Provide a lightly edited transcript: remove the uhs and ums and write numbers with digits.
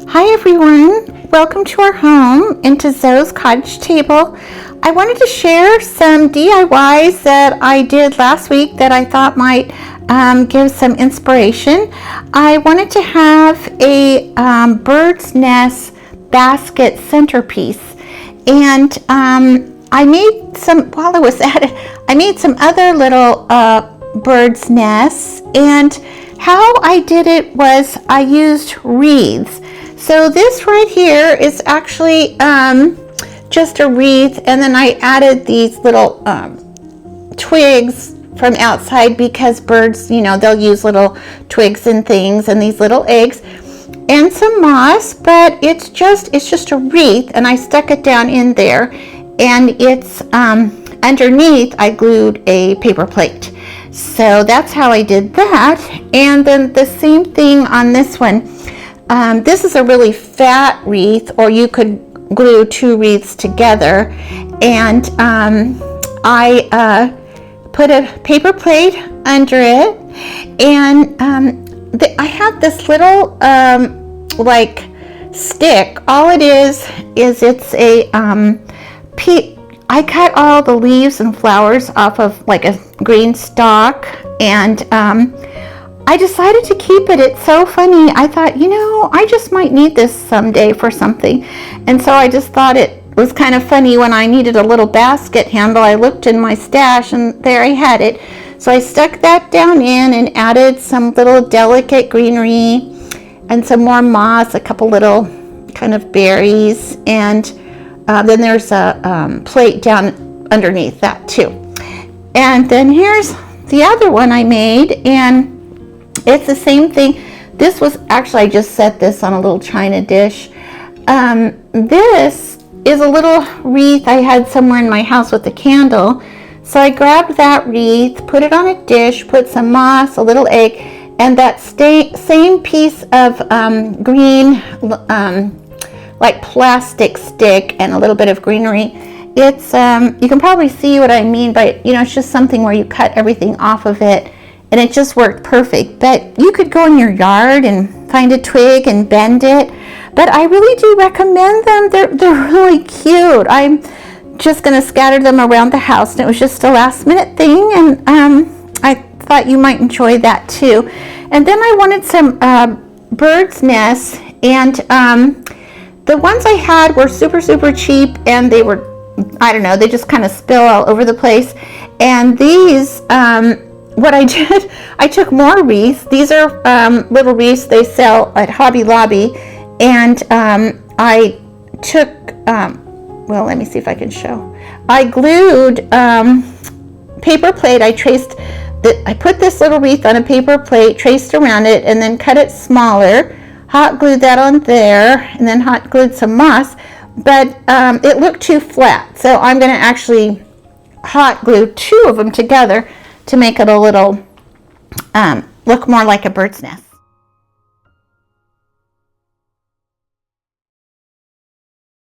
Hi everyone, welcome to our home into Zoe's Cottage Table. I wanted to share some DIYs that I did last week that I thought might give some inspiration. I wanted to have a bird's nest basket centerpiece, and I made some, while I was at it, I made some other little bird's nests, and how I did it was I used wreaths. So this right here is actually just a wreath, and then I added these little twigs from outside because birds, you know, they'll use little twigs and things, and these little eggs and some moss, but it's just a wreath, and I stuck it down in there, and it's underneath I glued a paper plate. So that's how I did that. And then the same thing on this one. This is a really fat wreath, or you could glue two wreaths together, and I put a paper plate under it, and I have this little like stick. All it is it's a I cut all the leaves and flowers off of like a green stalk, and I decided to keep it. It's so funny. I thought, you know, I just might need this someday for something. And so I just thought it was kind of funny when I needed a little basket handle. I looked in my stash and there I had it. So I stuck that down in and added some little delicate greenery and some more moss, a couple little kind of berries, and then there's a plate down underneath that too. And then here's the other one I made, and it's the same thing. This was actually, I just set this on a little china dish. This is a little wreath I had somewhere in my house with a candle. So I grabbed that wreath, put it on a dish, put some moss, a little egg, and that same piece of green like plastic stick and a little bit of greenery. It's you can probably see what I mean, but you know, it's just something where you cut everything off of it, and it just worked perfect. But you could go in your yard and find a twig and bend it, but I really do recommend them. They're really cute. I'm just going to scatter them around the house, and it was just a last minute thing, and I thought you might enjoy that too. And then I wanted some bird's nests, and the ones I had were super cheap, and they were, I don't know, they just kind of spill all over the place. And these, what I did, I took more wreaths. These are little wreaths they sell at Hobby Lobby, and I took, well, let me see if I can show. I glued paper plate. I put this little wreath on a paper plate, traced around it, and then cut it smaller. Hot glued that on there, and then hot glued some moss, but it looked too flat. So I'm going to actually hot glue two of them together to make it a little look more like a bird's nest.